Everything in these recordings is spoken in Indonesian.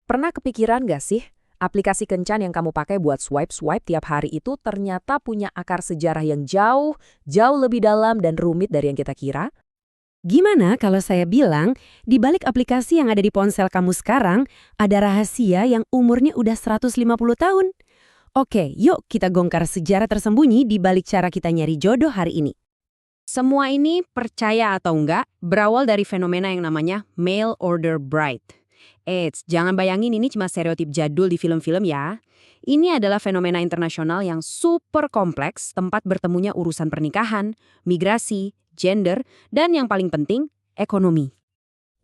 Pernah kepikiran nggak sih, aplikasi kencan yang kamu pakai buat swipe-swipe tiap hari itu ternyata punya akar sejarah yang jauh, jauh lebih dalam dan rumit dari yang kita kira? Gimana kalau saya bilang, di balik aplikasi yang ada di ponsel kamu sekarang, ada rahasia yang umurnya udah 150 tahun? Oke, yuk kita bongkar sejarah tersembunyi di balik cara kita nyari jodoh hari ini. Semua ini, percaya atau enggak, berawal dari fenomena yang namanya mail order bride. Eits, jangan bayangin ini cuma stereotip jadul di film-film ya. Ini adalah fenomena internasional yang super kompleks, tempat bertemunya urusan pernikahan, migrasi, gender, dan yang paling penting, ekonomi.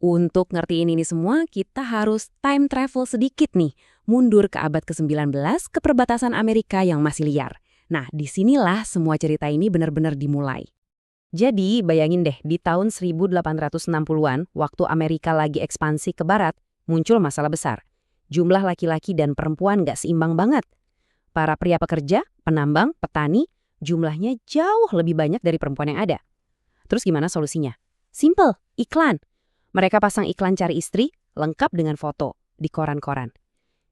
Untuk ngertiin ini semua, kita harus time travel sedikit nih, mundur ke abad ke-19 ke perbatasan Amerika yang masih liar. Nah, disinilah semua cerita ini benar-benar dimulai. Jadi, bayangin deh, di tahun 1860-an, waktu Amerika lagi ekspansi ke barat, muncul masalah besar. Jumlah laki-laki dan perempuan nggak seimbang banget. Para pria pekerja, penambang, petani, jumlahnya jauh lebih banyak dari perempuan yang ada. Terus gimana solusinya? Simple, iklan. Mereka pasang iklan cari istri, lengkap dengan foto, di koran-koran.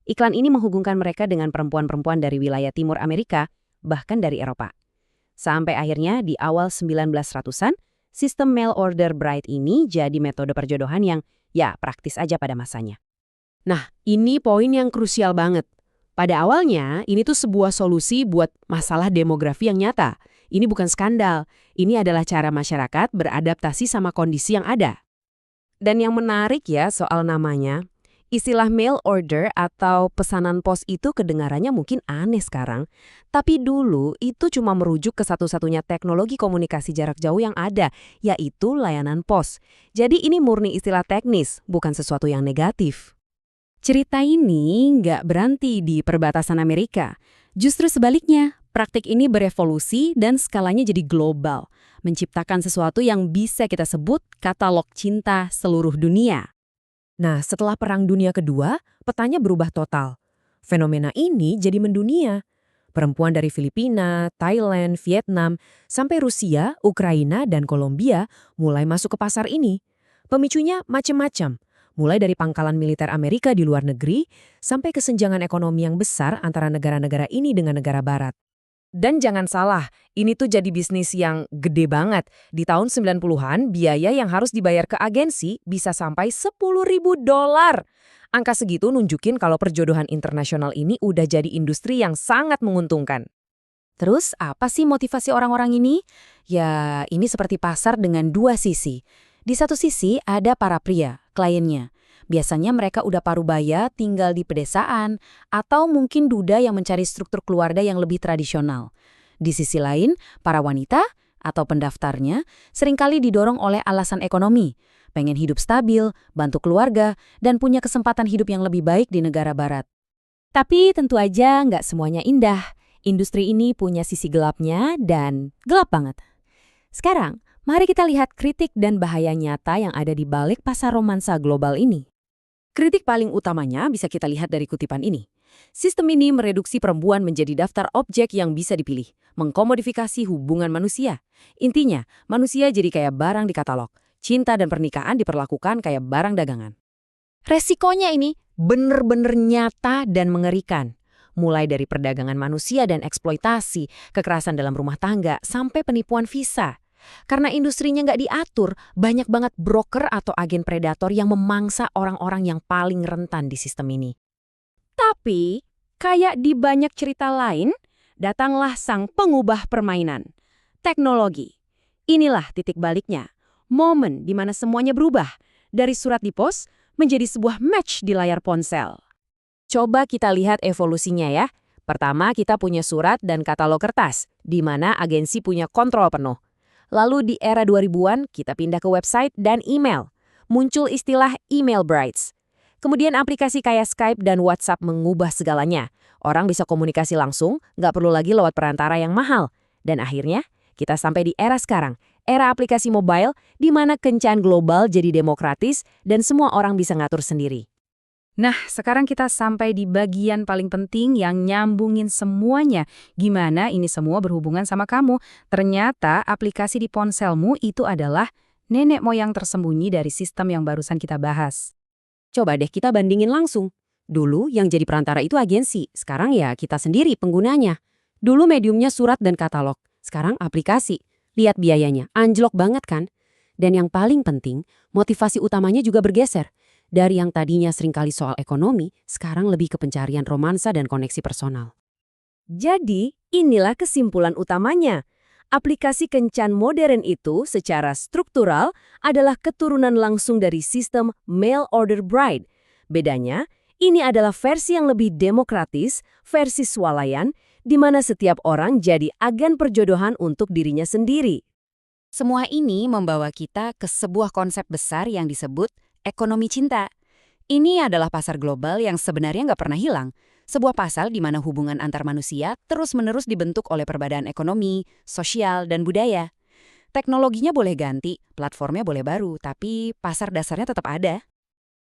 Iklan ini menghubungkan mereka dengan perempuan-perempuan dari wilayah timur Amerika, bahkan dari Eropa. Sampai akhirnya di awal 1900-an, sistem mail order bride ini jadi metode perjodohan yang, ya, praktis aja pada masanya. Nah, ini poin yang krusial banget. Pada awalnya, ini tuh sebuah solusi buat masalah demografi yang nyata. Ini bukan skandal. Ini adalah cara masyarakat beradaptasi sama kondisi yang ada. Dan yang menarik ya soal namanya, istilah mail order atau pesanan pos itu kedengarannya mungkin aneh sekarang. Tapi dulu itu cuma merujuk ke satu-satunya teknologi komunikasi jarak jauh yang ada, yaitu layanan pos. Jadi ini murni istilah teknis, bukan sesuatu yang negatif. Cerita ini nggak berhenti di perbatasan Amerika. Justru sebaliknya, praktik ini berevolusi dan skalanya jadi global, menciptakan sesuatu yang bisa kita sebut katalog cinta seluruh dunia. Nah, setelah Perang Dunia Kedua, petanya berubah total. Fenomena ini jadi mendunia. Perempuan dari Filipina, Thailand, Vietnam, sampai Rusia, Ukraina, dan Kolombia mulai masuk ke pasar ini. Pemicunya macam-macam. Mulai dari pangkalan militer Amerika di luar negeri, sampai kesenjangan ekonomi yang besar antara negara-negara ini dengan negara barat. Dan jangan salah, ini tuh jadi bisnis yang gede banget. Di tahun 90-an, biaya yang harus dibayar ke agensi bisa sampai $10.000. Angka segitu nunjukin kalau perjodohan internasional ini udah jadi industri yang sangat menguntungkan. Terus, apa sih motivasi orang-orang ini? Ya, ini seperti pasar dengan dua sisi. Di satu sisi ada para pria, kliennya. Biasanya mereka udah parubaya tinggal di pedesaan atau mungkin duda yang mencari struktur keluarga yang lebih tradisional. Di sisi lain, para wanita atau pendaftarnya seringkali didorong oleh alasan ekonomi, pengen hidup stabil, bantu keluarga, dan punya kesempatan hidup yang lebih baik di negara barat. Tapi tentu aja nggak semuanya indah. Industri ini punya sisi gelapnya dan gelap banget. Sekarang, mari kita lihat kritik dan bahaya nyata yang ada di balik pasar romansa global ini. Kritik paling utamanya bisa kita lihat dari kutipan ini. Sistem ini mereduksi perempuan menjadi daftar objek yang bisa dipilih, mengkomodifikasi hubungan manusia. Intinya, manusia jadi kayak barang di katalog. Cinta dan pernikahan diperlakukan kayak barang dagangan. Resikonya ini bener-bener nyata dan mengerikan. Mulai dari perdagangan manusia dan eksploitasi, kekerasan dalam rumah tangga, sampai penipuan visa. Karena industrinya nggak diatur, banyak banget broker atau agen predator yang memangsa orang-orang yang paling rentan di sistem ini. Tapi, kayak di banyak cerita lain, datanglah sang pengubah permainan. Teknologi. Inilah titik baliknya. Momen di mana semuanya berubah. Dari surat di pos, menjadi sebuah match di layar ponsel. Coba kita lihat evolusinya ya. Pertama, kita punya surat dan katalog kertas, di mana agensi punya kontrol penuh. Lalu di era 2000-an, kita pindah ke website dan email. Muncul istilah email brides. Kemudian aplikasi kayak Skype dan WhatsApp mengubah segalanya. Orang bisa komunikasi langsung, nggak perlu lagi lewat perantara yang mahal. Dan akhirnya, kita sampai di era sekarang. Era aplikasi mobile, di mana kencan global jadi demokratis dan semua orang bisa ngatur sendiri. Nah, sekarang kita sampai di bagian paling penting yang nyambungin semuanya. Gimana ini semua berhubungan sama kamu? Ternyata aplikasi di ponselmu itu adalah nenek moyang tersembunyi dari sistem yang barusan kita bahas. Coba deh kita bandingin langsung. Dulu yang jadi perantara itu agensi, sekarang ya kita sendiri penggunanya. Dulu mediumnya surat dan katalog, sekarang aplikasi. Lihat biayanya, anjlok banget kan? Dan yang paling penting, motivasi utamanya juga bergeser. Dari yang tadinya seringkali soal ekonomi, sekarang lebih ke pencarian romansa dan koneksi personal. Jadi, inilah kesimpulan utamanya. Aplikasi kencan modern itu secara struktural adalah keturunan langsung dari sistem mail order bride. Bedanya, ini adalah versi yang lebih demokratis, versi swalayan, di mana setiap orang jadi agen perjodohan untuk dirinya sendiri. Semua ini membawa kita ke sebuah konsep besar yang disebut ekonomi cinta. Ini adalah pasar global yang sebenarnya nggak pernah hilang. Sebuah pasar di mana hubungan antar manusia terus-menerus dibentuk oleh perbedaan ekonomi, sosial, dan budaya. Teknologinya boleh ganti, platformnya boleh baru, tapi pasar dasarnya tetap ada.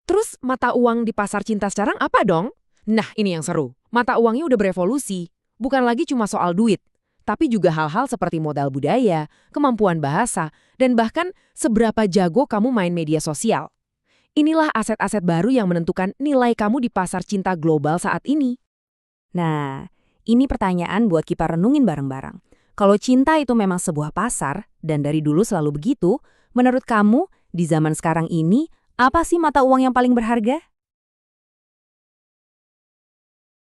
Terus mata uang di pasar cinta sekarang apa dong? Nah, ini yang seru. Mata uangnya udah berevolusi. Bukan lagi cuma soal duit, tapi juga hal-hal seperti modal budaya, kemampuan bahasa, dan bahkan seberapa jago kamu main media sosial. Inilah aset-aset baru yang menentukan nilai kamu di pasar cinta global saat ini. Nah, ini pertanyaan buat kita renungin bareng-bareng. Kalau cinta itu memang sebuah pasar, dan dari dulu selalu begitu, menurut kamu, di zaman sekarang ini, apa sih mata uang yang paling berharga?